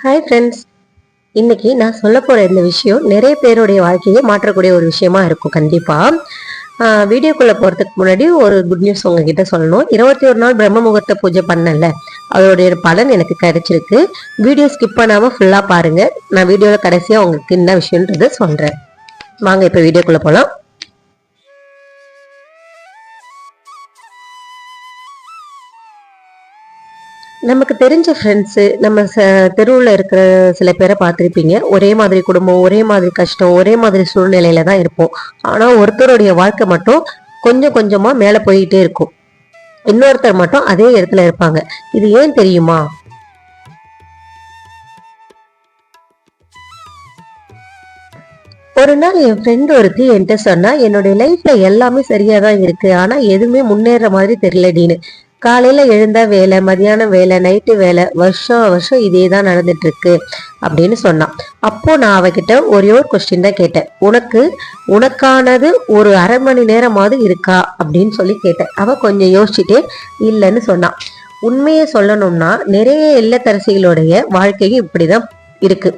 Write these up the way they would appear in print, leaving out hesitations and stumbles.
Hi friends, இன்னைக்கு நான் சொல்ல போற இந்த விஷயம் நிறைய பேருடைய வாழ்க்கையை மாற்றக்கூடிய ஒரு விஷயமா இருக்கும். கண்டிப்பா வீடியோக்குள்ள போறதுக்கு முன்னாடி ஒரு குட் நியூஸ் உங்ககிட்ட சொல்லணும். 21 நாள் பிரம்ம முகூர்த்த பூஜை பண்ணல, அதோடைய பலன் எனக்கு கிடைச்சிருக்கு. வீடியோ ஸ்கிப் பண்ணாம ஃபுல்லா பாருங்க. நான் வீடியோல கடைசியா உங்களுக்கு என்ன விஷயம்ன்றது சொல்றேன். வாங்க இப்ப வீடியோக்குள்ள போலாம். நமக்கு தெரிஞ்ச ஃப்ரெண்ட்ஸு, நம்ம தெருவில் இருக்கிற சில பேரை பார்த்துருப்பீங்க. ஒரே மாதிரி குடும்பம், ஒரே மாதிரி கஷ்டம், ஒரே மாதிரி சூழ்நிலையில தான் இருப்போம். ஆனால் ஒருத்தருடைய வாழ்க்கை மட்டும் கொஞ்சம் கொஞ்சமாக மேலே போயிட்டே இருக்கும். இன்னொருத்தர் மட்டும் அதே இடத்துல இருப்பாங்க. இது ஏன் தெரியுமா? ஒரு நாள் என் ஃப்ரெண்ட் ஒருத்தி என்கிட்ட சொன்னா, என்னுடைய லைஃப்ல எல்லாமே சரியா தான் இருக்கு, ஆனா எதுவுமே முன்னேற மாதிரி தெரியலடின்னு. காலையில எழுந்த வேலை, மதியானம் வேலை, நைட்டு வேலை, வருஷம் வருஷம் இதே தான் நடந்துட்டு இருக்கு அப்படின்னு சொன்னான். அப்போ நான் அவகிட்ட ஒரே ஒரு கொஸ்டின் தான் கேட்டேன். உனக்கானது ஒரு அரை மணி நேரமாவது இருக்கா அப்படின்னு சொல்லி கேட்டேன். அவ கொஞ்சம் யோசிச்சுட்டு இல்லைன்னு சொன்னான். உண்மையை சொல்லணும்னா நிறைய இல்லத்தரசிகளுடைய வாழ்க்கையும் இப்படிதான் இருக்கு.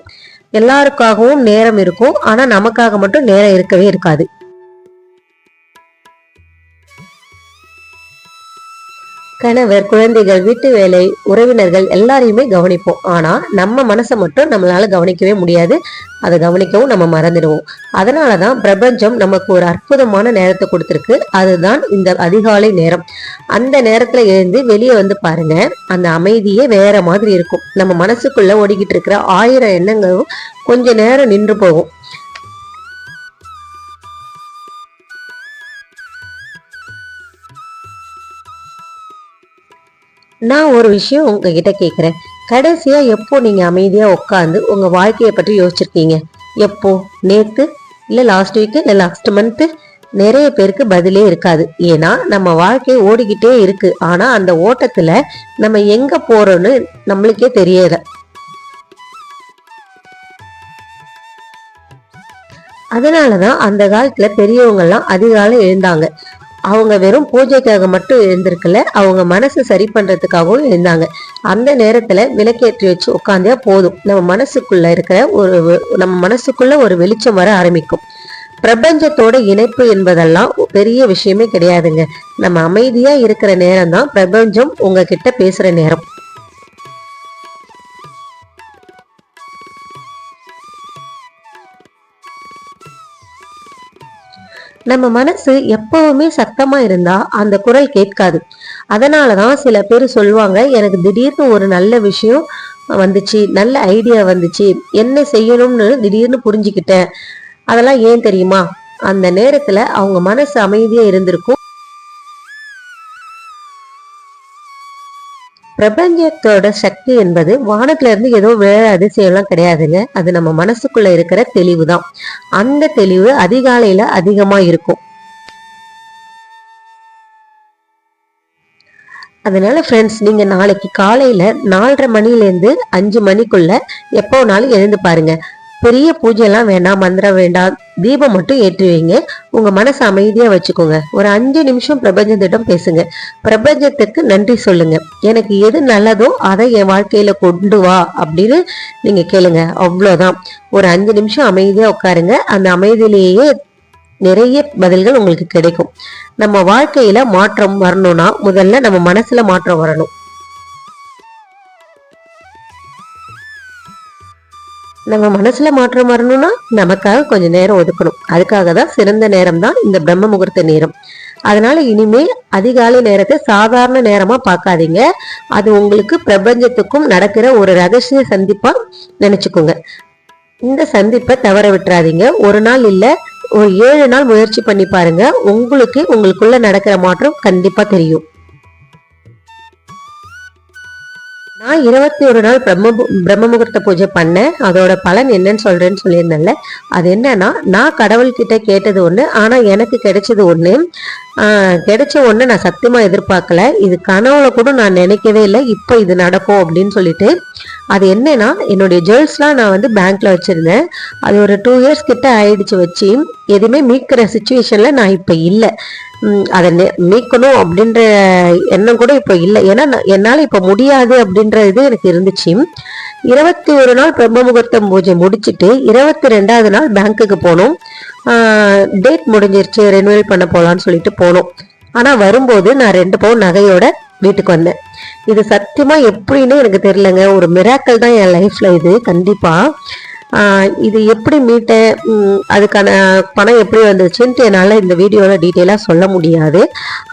எல்லாருக்காகவும் நேரம் இருக்கும், ஆனா நமக்காக மட்டும் நேரம் இருக்கவே இருக்காது. கணவர், குழந்தைகள், வீட்டு வேலை, உறவினர்கள் எல்லாரையுமே கவனிப்போம். ஆனா நம்ம மனசை மட்டும் நம்மளால கவனிக்கவே முடியாது. அதை கவனிக்கவும் நம்ம மறந்துடுவோம். அதனாலதான் பிரபஞ்சம் நமக்கு ஒரு அற்புதமான நேரத்தை கொடுத்துருக்கு. அதுதான் இந்த அதிகாலை நேரம். அந்த நேரத்துல எழுந்து வெளியே வந்து பாருங்க, அந்த அமைதியே வேற மாதிரி இருக்கும். நம்ம மனசுக்குள்ள ஓடிக்கிட்டு இருக்கிற 1000 எண்ணங்களும் கொஞ்ச நேரம் நின்று போகும். நான் ஒரு விஷயம் உங்ககிட்ட கேட்குறேன். கடைசியா எப்போ நீங்க அமைதியா உட்காந்து உங்க வாழ்க்கையை பற்றி யோசிச்சிருக்கீங்க? எப்போ? நேத்து, இல்ல லாஸ்ட் வீக், இல்ல லாஸ்ட் மந்த்? நிறைய பேருக்கு பதிலே இருக்காது. ஏன்னா நம்ம வாழ்க்கை ஓடிக்கிட்டே இருக்கு. ஆனா அந்த ஓட்டத்துல நம்ம எங்க போறோம்னு நம்மளுக்கே தெரியல. அதனாலதான் அந்த காலத்துல பெரியவங்க எல்லாம் அதிகாலை எழுந்தாங்க. அவங்க வெறும் பூஜைக்காக மட்டும் எழுந்திருக்கல, அவங்க மனசு சரி பண்றதுக்காகவும் எழுந்தாங்க. அந்த நேரத்துல விளக்கேற்றி வச்சு உட்காந்தா போதும், நம்ம மனசுக்குள்ள ஒரு வெளிச்சம் வர ஆரம்பிக்கும். பிரபஞ்சத்தோட இணைப்பு என்பதெல்லாம் பெரிய விஷயமே கிடையாதுங்க. நம்ம அமைதியா இருக்கிற நேரம் தான் பிரபஞ்சம் உங்ககிட்ட பேசுற நேரம். நம்ம மனசு எப்பவுமே சத்தமா இருந்தா அந்த குரல் கேட்காது. அதனாலதான் சில பேர் சொல்லுவாங்க, எனக்கு திடீர்னு ஒரு நல்ல விஷயம் வந்துச்சு, நல்ல ஐடியா வந்துச்சு, என்ன செய்யணும்னு திடீர்னு புரிஞ்சுக்கிட்டேன். அதெல்லாம் ஏன் தெரியுமா? அந்த நேரத்துல அவங்க மனசு அமைதியா இருந்திருக்கும். பிரபஞ்சத்தோட சக்தி என்பது வானத்துல இருந்து ஏதோ வேற அதிசயம் எல்லாம் கிடையாதுங்க. அது நம்ம மனசுக்குள்ள இருக்கிற தெளிவு தான். அந்த தெளிவு அதிகாலையில அதிகமா இருக்கும். அதனால ஃப்ரெண்ட்ஸ், நீங்க நாளைக்கு காலையில 4:30 மணிலேருந்து 5 மணிக்குள்ள எப்போனாலும் எழுந்து பாருங்க. பெரிய பூஜை எல்லாம் வேண்டாம், மந்திரம் வேண்டாம், தீபம் மட்டும் ஏற்றி வைங்க. உங்க மனசை அமைதியா வச்சுக்கோங்க. ஒரு 5 நிமிஷம் பிரபஞ்சத்திடம் பேசுங்க. பிரபஞ்சத்துக்கு நன்றி சொல்லுங்க. எனக்கு எது நல்லதோ அதை என் வாழ்க்கையில கொண்டு வா அப்படின்னு நீங்க கேளுங்க. அவ்வளவுதான். ஒரு 5 நிமிஷம் அமைதியா உட்காருங்க. அந்த அமைதியிலேயே நிறைய பதில்கள் உங்களுக்கு கிடைக்கும். நம்ம வாழ்க்கையில மாற்றம் வரணும்னா முதல்ல நம்ம மனசுல மாற்றம் வரணும். நம்ம மனசுல மாற்றம் வரணும்னா நமக்காக கொஞ்சம் நேரம் ஒதுக்கணும். அதுக்காக தான் சிறந்த நேரம் தான் இந்த பிரம்ம முகூர்த்த நேரம். அதனால இனிமே அதிகாலை நேரத்தை சாதாரண நேரமா பார்க்காதீங்க. அது உங்களுக்கு பிரபஞ்சத்துக்கும் நடக்கிற ஒரு ரகசிய சந்திப்பா நினைச்சுக்கோங்க. இந்த சந்திப்பை தவற விட்டுறாதீங்க. ஒரு நாள் இல்ல, ஒரு 7 நாள் முயற்சி பண்ணி பாருங்க. உங்களுக்குள்ள நடக்கிற மாற்றம் கண்டிப்பா தெரியும். நான் 21 நாள் பிரம்ம முகூர்த்த பூஜை பண்ணேன். அதோட பலன் என்னன்னு சொல்றேன்னு சொல்லியிருந்தேன்ல, அது என்னன்னா, நான் கடவுள்கிட்ட கேட்டது ஒண்ணு, ஆனா எனக்கு கிடைச்சது ஒண்ணு. கிடைச்ச ஒண்ணு நான் சத்தியமா எதிர்பார்க்கல. இது கனவுல கூட நான் நினைக்கவே இல்லை இப்ப இது நடக்கும் அப்படின்னு சொல்லிட்டு. அது என்னன்னா, என்னுடைய ஜுவல்ஸ்லாம் நான் வந்து பேங்க்ல வச்சிருந்தேன். அது ஒரு 2 இயர்ஸ் கிட்ட ஆயிடுச்சு வச்சு. எதுவுமே மீட்கிற சுச்சுவேஷன்ல நான் இப்ப இல்லை. அதை மீட்கணும் அப்படின்ற எண்ணம் கூட இப்போ இல்லை. ஏன்னா என்னால் இப்போ முடியாது அப்படின்ற இது எனக்கு இருந்துச்சு. 21 நாள் பிரம்ம முகூர்த்தம் பூஜை முடிச்சுட்டு 22வது நாள் பேங்க்குக்கு போனோம். டேட் முடிஞ்சிருச்சு, ரெனுவல் பண்ண போகலான்னு சொல்லிட்டு போனோம். ஆனால் வரும்போது நான் 2 பவுன் நகையோட வீட்டுக்கு வந்தேன். இது சத்தியமா எப்படின்னு எனக்கு தெரியலங்க. ஒரு மிராக்கல் தான் என் லைஃப்ல இது. கண்டிப்பா இது எப்படி மீட்டேன், அதுக்கான பணம் எப்படி வந்துச்சுன்ட்டு என்னால் இந்த வீடியோவில் டீட்டெயிலாக சொல்ல முடியாது.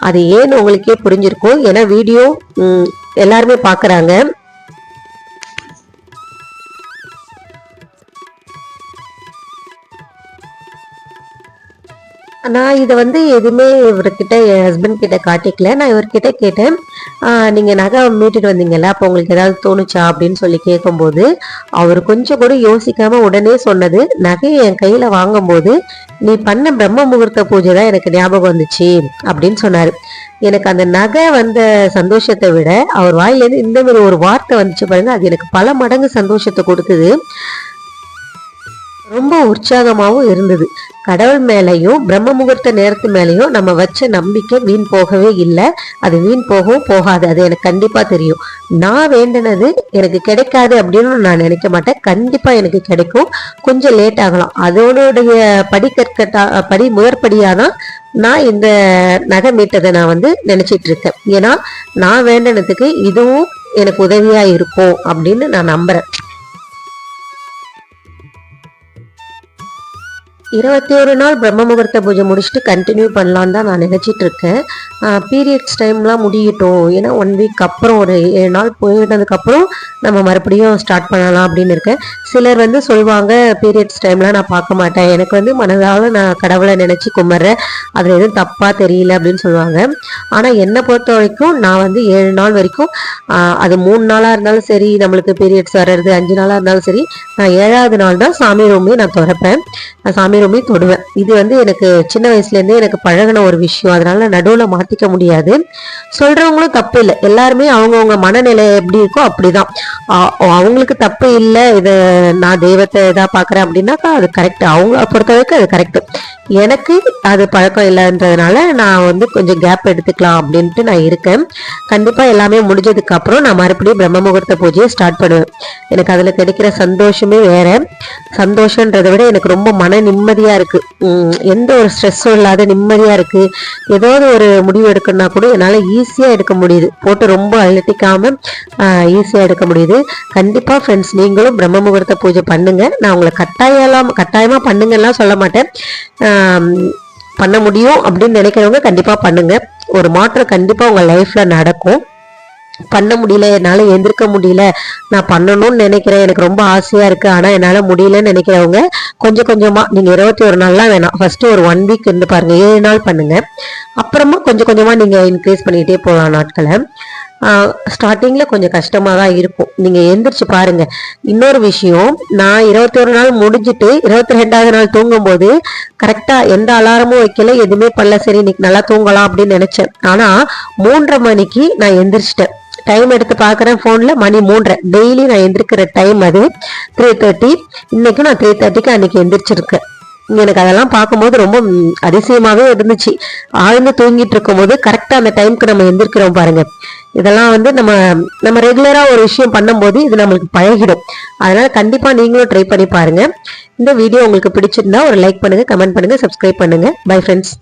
அது ஏன்னு உங்களுக்கே புரிஞ்சிருக்கும். ஏன்னா வீடியோ எல்லாருமே பார்க்குறாங்க. நான் இதை எதுவுமே இவர்கிட்ட, என் ஹஸ்பண்ட் கிட்ட காட்டிக்கல. நான் இவர்கிட்ட கேட்டேன், நீங்கள் நகை மீட்டுட்டு வந்தீங்கல்ல, அப்போ உங்களுக்கு ஏதாவது தோணுச்சா அப்படின்னு சொல்லி கேட்கும்போது அவர் கொஞ்சம் கூட யோசிக்காம உடனே சொன்னது, நகையை என் கையில் வாங்கும்போது நீ பண்ண பிரம்ம முகூர்த்த பூஜை தான் எனக்கு ஞாபகம் வந்துச்சு அப்படின்னு சொன்னார். எனக்கு அந்த நகை வந்த சந்தோஷத்தை விட அவர் வாயிலேருந்து இந்த மாதிரி ஒரு வார்த்தை வந்துச்சு பாருங்க, அது எனக்கு பல மடங்கு சந்தோஷத்தை கொடுத்தது. ரொம்ப உற்சாகமாகவும் இருந்தது. கடவுள் மேலையும் பிரம்ம முகூர்த்த நேரத்து மேலையும் நம்ம வச்ச நம்பிக்கை வீண் போகவே இல்லை. அது வீண் போகவும் போகாது, அது எனக்கு கண்டிப்பா தெரியும். நான் வேண்டினது எனக்கு கிடைக்காது அப்படின்னு நான் நினைக்க மாட்டேன். கண்டிப்பா எனக்கு கிடைக்கும். கொஞ்சம் லேட் ஆகலாம், அதோடைய படி முதற்படியாதான் நான் இந்த நகை மீட்டதை நான் நினைச்சிட்டு இருக்கேன். ஏன்னா நான் வேண்டினதுக்கு இதுவும் எனக்கு உதவியா இருக்கும் அப்படின்னு நான் நம்புறேன். 21 நாள் பிரம்ம முகூர்த்த பூஜை முடிச்சுட்டு கண்டினியூ பண்ணலான்னு தான் நான் நினச்சிட்டு இருக்கேன். பீரியட்ஸ் டைம்லாம் முடியட்டும், ஏன்னா 1 வீக் அப்புறம் ஒரு 7 நாள் போயிட்டதுக்கப்புறம் நம்ம மறுபடியும் ஸ்டார்ட் பண்ணலாம் அப்படின்னு இருக்கேன். சிலர் சொல்லுவாங்க, பீரியட்ஸ் டைம்லாம் நான் பார்க்க மாட்டேன், எனக்கு மனதால் நான் கடவுளை நினச்சி கும்பிட்றேன், அதில் எதுவும் தப்பாக தெரியல அப்படின்னு சொல்லுவாங்க. ஆனால் என்னை பொறுத்த வரைக்கும் நான் 7 நாள் வரைக்கும், அது 3 நாளாக இருந்தாலும் சரி, நம்மளுக்கு பீரியட்ஸ் வர்றது 5 நாளாக இருந்தாலும் சரி, நான் 7வது நாள் தான் சாமி ரூமே நான் திறப்பேன், சாமி ரூமே தொடுவேன். இது எனக்கு சின்ன வயசுலேருந்தே எனக்கு பழகின ஒரு விஷயம். அதனால நடுவில் மாற்றிக்க முடியாது. சொல்கிறவங்களும் தப்பு இல்லை. எல்லாருமே அவங்கவுங்க மனநிலை எப்படி இருக்கோ அப்படிதான். அவங்களுக்கு தப்பு இல்லை, இதை நான் தெய்வத்தை இதாக பார்க்குறேன் அப்படின்னாக்கா அது கரெக்ட். அவங்கள பொறுத்த வரைக்கும் அது கரெக்டு. எனக்கு அது பழக்கம் இல்லைன்றதுனால நான் கொஞ்சம் கேப் எடுத்துக்கலாம் அப்படின்ட்டு நான் இருக்கேன். கண்டிப்பாக எல்லாமே முடிஞ்சதுக்கு அப்புறம் நான் மறுபடியும் பிரம்ம முகூர்த்த பூஜையை ஸ்டார்ட் பண்ணுவேன். எனக்கு அதில் கிடைக்கிற சந்தோஷமே வேற. சந்தோஷன்றதை விட எனக்கு ரொம்ப மன நிம்மதியாக இருக்குது. எந்த ஒரு ஸ்ட்ரெஸ்ஸும் இல்லாத நிம்மதியாக இருக்குது. ஏதாவது ஒரு முடிவு எடுக்கணும்னா கூட என்னால் ஈஸியாக எடுக்க முடியுது. போட்டு ரொம்ப அழுத்திக்காமல் ஈஸியாக எடுக்க முடியுது. கண்டிப்பாக ஃப்ரெண்ட்ஸ், நீங்களும் பிரம்ம முகூர்த்த பூஜை பண்ணுங்கள். நான் உங்களை கட்டாயமாக பண்ணுங்கலாம் சொல்ல மாட்டேன். பண்ண முடியும் அப்படின்னு நினைக்கிறவங்க கண்டிப்பாக பண்ணுங்க. ஒரு மாற்றம் கண்டிப்பாக உங்கள் லைஃப்பில் நடக்கும். பண்ண முடியல, என்னால் எந்திருக்க முடியல, நான் பண்ணணும்னு நினைக்கிறேன், எனக்கு ரொம்ப ஆசையாக இருக்குது ஆனால் என்னால் முடியலன்னு நினைக்கிறவங்க கொஞ்சம் கொஞ்சமாக, நீங்கள் 21 நாள்லாம் வேணாம், ஃபஸ்ட்டு ஒரு 1 வீக் இருந்து பாருங்கள், 7 நாள் பண்ணுங்கள். அப்புறமா கொஞ்சம் கொஞ்சமாக நீங்கள் இன்க்ரீஸ் பண்ணிகிட்டே போகலாம் நாட்களை. ஸ்டார்டிங்கில் கொஞ்சம் கஷ்டமாக தான் இருக்கும். நீங்கள் எந்திரிச்சு பாருங்கள். இன்னொரு விஷயம், நான் 21 நாள் முடிஞ்சுட்டு 22வது நாள் தூங்கும்போது கரெக்டாக எந்த அலாரமும் வைக்கல, எதுவுமே பண்ணல, சரி இன்னைக்கு நல்லா தூங்கலாம் அப்படின்னு நினச்சேன். ஆனால் 3:30 மணிக்கு நான் எந்திரிச்சிட்டேன். டைம் எடுத்து பார்க்குறேன் ஃபோனில், மணி 3:30. டெய்லி நான் எந்திரிக்கிற டைம் அது 3:30. இன்னைக்கும் நான் 3:30க்கு அன்னைக்கு எந்திரிச்சிருக்கேன். எனக்கு அதெல்லாம் பார்க்கும்போது ரொம்ப அதிசயமாகவே இருந்துச்சு. ஆழ்ந்து தூங்கிட்டு இருக்கும் போது கரெக்டாக அந்த டைமுக்கு நம்ம எந்திரிக்கிறோம் பாருங்க. இதெல்லாம் நம்ம ரெகுலராக ஒரு விஷயம் பண்ணும்போது இது நம்மளுக்கு பழகிடும். அதனால கண்டிப்பாக நீங்களும் ட்ரை பண்ணி பாருங்க. இந்த வீடியோ உங்களுக்கு பிடிச்சிருந்தா ஒரு லைக் பண்ணுங்க, கமெண்ட் பண்ணுங்க, சப்ஸ்கிரைப் பண்ணுங்க. Bye friends.